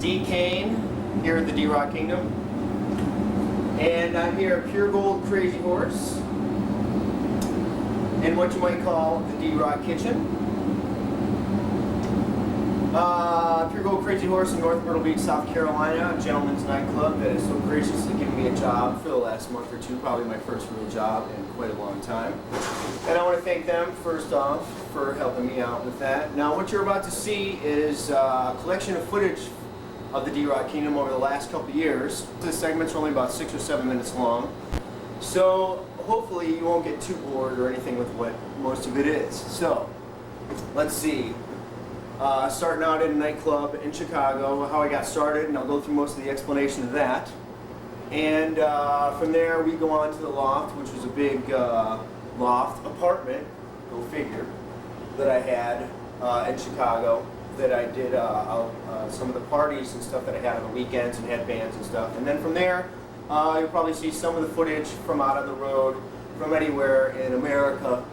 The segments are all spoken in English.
D. Kane here at the D-Rock Kingdom, and I'm here at Pure Gold Crazy Horse in what you might call the D-Rock Kitchen. Pure Gold Crazy Horse in North Myrtle Beach, South Carolina, a gentleman's nightclub that has so graciously given me a job for the last month or two, probably my first real job in quite a long time. And I want to thank them, first off, for helping me out with that. Now, what you're about to see is a collection of footage of the D-Rock Kingdom over the last couple of years. This segment's only about 6 or 7 minutes long, so hopefully you won't get too bored or anything with what most of it is. So, let's see. Starting out in a nightclub in Chicago, how I got started, and I'll go through most of the explanation of that. And from there we go on to the loft, which was a big loft apartment, go figure, that I had in Chicago, that I did some of the parties and stuff that I had on the weekends and had bands and stuff. And then from there, you'll probably see some of the footage from out on the road, from anywhere in America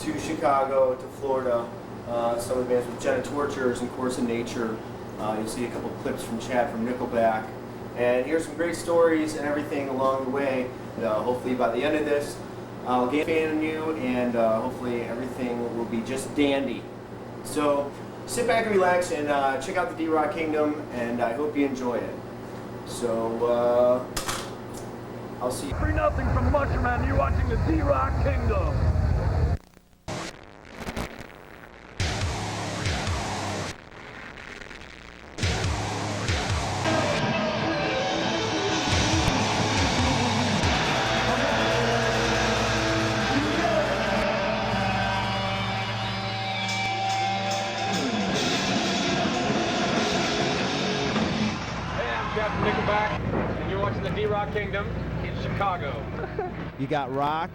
to Chicago to Florida. Some of the bands with Jenna Tortures and Course in Nature. You'll see a couple of clips from Chad from Nickelback. And here's some great stories and everything along the way. Hopefully by the end of this, I'll get a fan of you, and hopefully everything will be just dandy. So sit back and relax and check out the D-Rock Kingdom, and I hope you enjoy it. So I'll see you. 3-0 from Mushroom Man. You're watching the D-Rock Kingdom. Captain Nickelback, and you're watching the D-Rock Kingdom in Chicago. You got rock.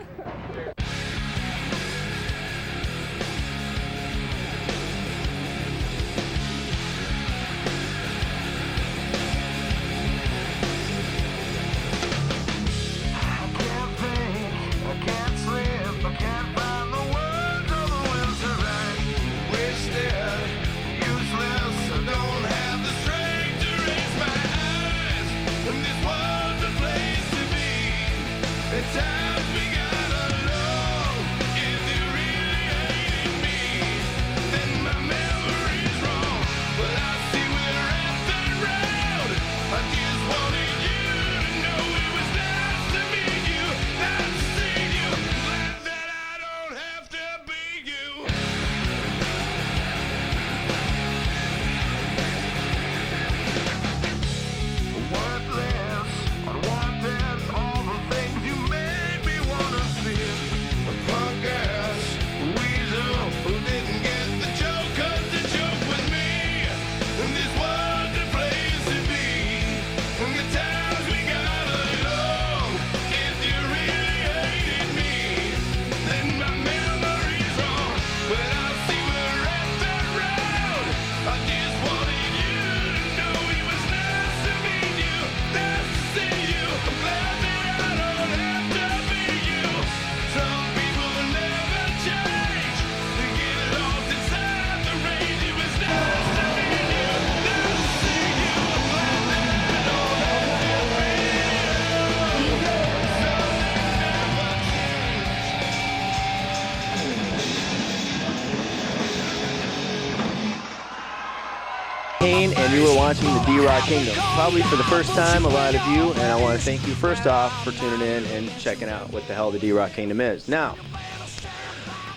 Kane, and you were watching the D-Rock Kingdom. Probably for the first time, a lot of you, and I want to thank you first off for tuning in and checking out what the hell the D-Rock Kingdom is. Now,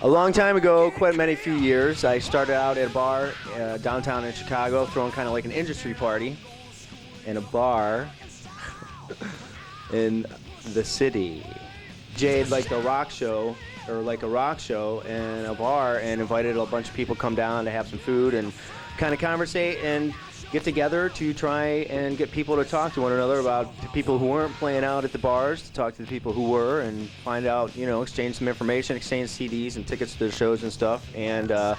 a long time ago, quite many few years, I started out at a bar downtown in Chicago, throwing kind of like an industry party in a bar in the city. Jade liked a rock show, in a bar, and invited a bunch of people to come down to have some food and kind of conversate and get together to try and get people to talk to one another about the people who weren't playing out at the bars, to talk to the people who were, and find out, exchange some information, exchange CDs and tickets to the shows and stuff. And a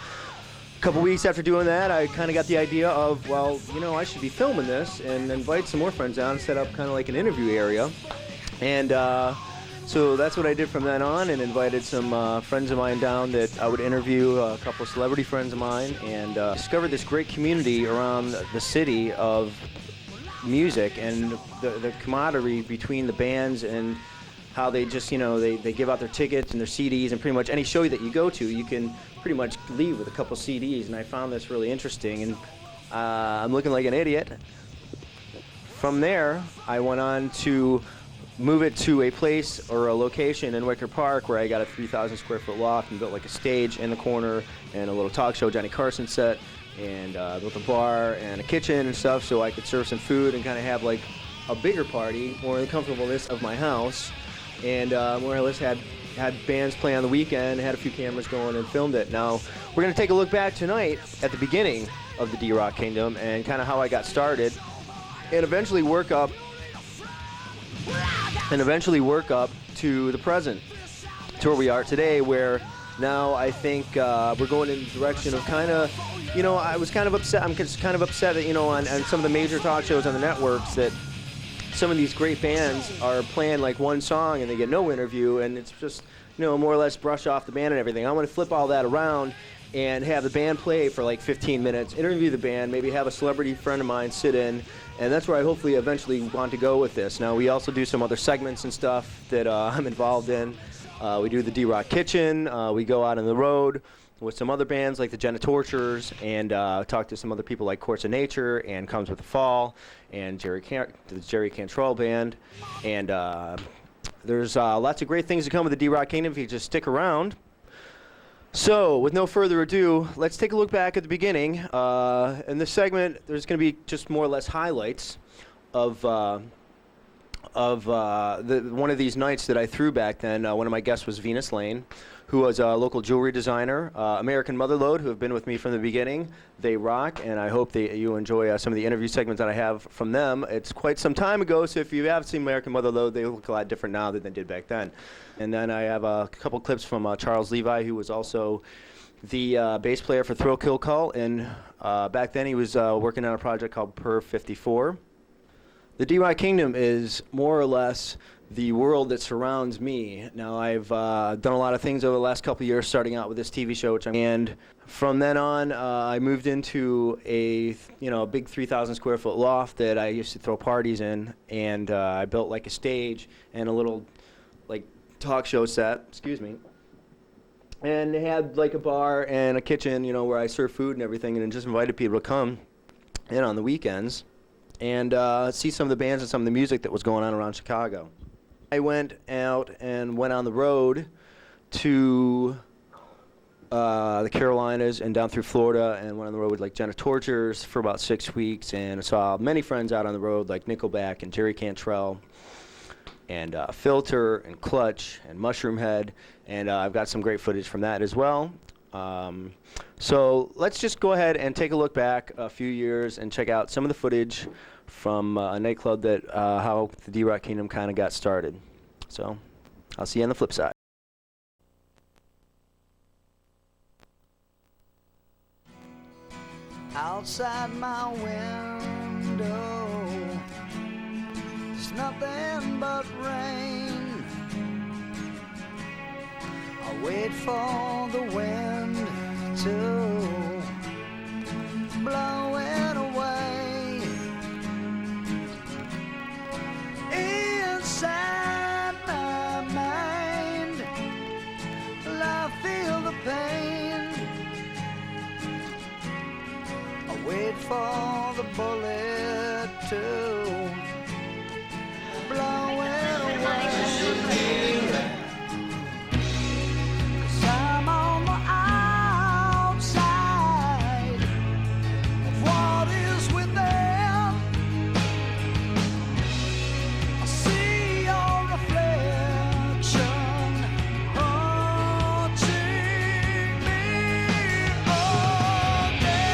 couple weeks after doing that, I kind of got the idea of, well, I should be filming this and invite some more friends down and set up kind of like an interview area. And So that's what I did from then on, and invited some friends of mine down that I would interview, a couple of celebrity friends of mine, and discovered this great community around the city of music and the camaraderie between the bands and how they just, they give out their tickets and their CDs, and pretty much any show that you go to, you can pretty much leave with a couple CDs, and I found this really interesting, and I'm looking like an idiot. From there, I went on to move it to a place or a location in Wicker Park where I got a 3,000 square foot loft and built like a stage in the corner and a little talk show Johnny Carson set, and built a bar and a kitchen and stuff so I could serve some food and kind of have like a bigger party, more in the comfortableness of my house. And more or less had bands play on the weekend, had a few cameras going and filmed it. Now, we're going to take a look back tonight at the beginning of the D-Rock Kingdom and kind of how I got started, and eventually work up to the present, to where we are today, where now I think we're going in the direction of kind of, I was kind of upset, I'm just kind of upset that, on some of the major talk shows on the networks that some of these great bands are playing like one song and they get no interview, and it's just, more or less brush off the band and everything. I want to flip all that around and have the band play for like 15 minutes, interview the band, maybe have a celebrity friend of mine sit in, and that's where I hopefully eventually want to go with this. Now, we also do some other segments and stuff that I'm involved in. We do the D-Rock Kitchen. We go out on the road with some other bands like the Jenna Torturers, and talk to some other people like Courts of Nature and Comes With the Fall and the Jerry Cantrell Band. And there's lots of great things to come with the D-Rock Kingdom if you just stick around. So, with no further ado, let's take a look back at the beginning. In this segment, there's going to be just more or less highlights of one of these nights that I threw back then. One of my guests was Venus Lane, who was a local jewelry designer. American Motherlode, who have been with me from the beginning. They rock, and I hope that you enjoy some of the interview segments that I have from them. It's quite some time ago, so if you have seen American Motherlode, they look a lot different now than they did back then. And then I have a couple clips from Charles Levi, who was also the bass player for Thrill Kill Cult, and back then he was working on a project called Per 54. The D-Rock Kingdom is more or less the world that surrounds me. Now, I've done a lot of things over the last couple of years, starting out with this TV show, and from then on, I moved into a big 3,000 square foot loft that I used to throw parties in, and I built like a stage and a little like talk show set. Excuse me. And they had like a bar and a kitchen, where I served food and everything, and just invited people to come in on the weekends and see some of the bands and some of the music that was going on around Chicago. I went out and went on the road to the Carolinas and down through Florida, and went on the road with like Jenna Torturers for about 6 weeks, and I saw many friends out on the road like Nickelback and Jerry Cantrell and Filter and Clutch and Mushroomhead, and I've got some great footage from that as well. So let's just go ahead and take a look back a few years and check out some of the footage from a nightclub that how the D-Rock Kingdom kind of got started. So I'll see you on the flip side. Outside my window, it's nothing but rain. I wait for the wind to blow it away. Inside my mind, I feel the pain. I wait for the bullet to blow it away. 'Cause I'm on the outside of what is within. I see your reflection haunting me again.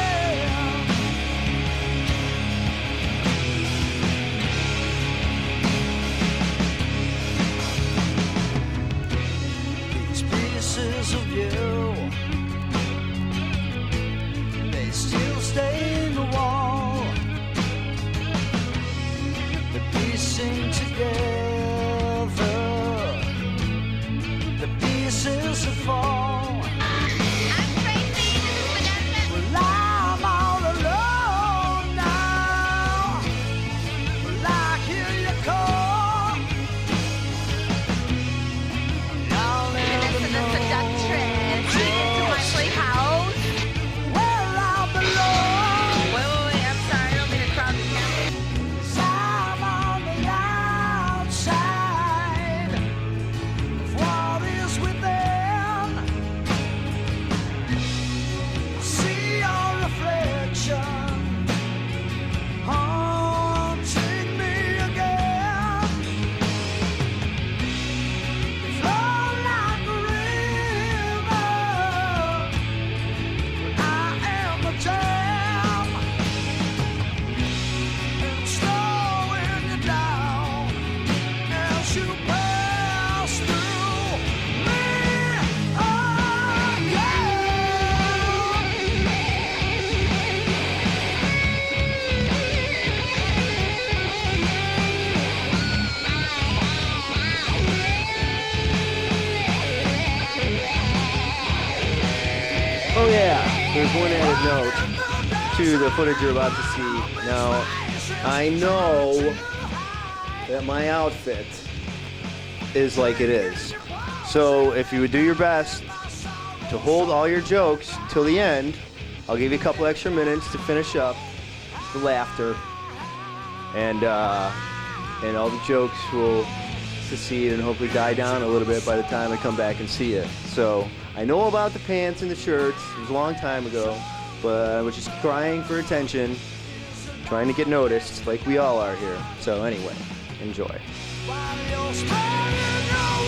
there's one added note to the footage you're about to see. Now, I know that my outfit is like it is. So if you would do your best to hold all your jokes till the end, I'll give you a couple extra minutes to finish up the laughter, and all the jokes will secede and hopefully die down a little bit by the time I come back and see you. So I know about the pants and the shirts. It was a long time ago, but I was just crying for attention, trying to get noticed like we all are here. So anyway, enjoy. While you're strong, you know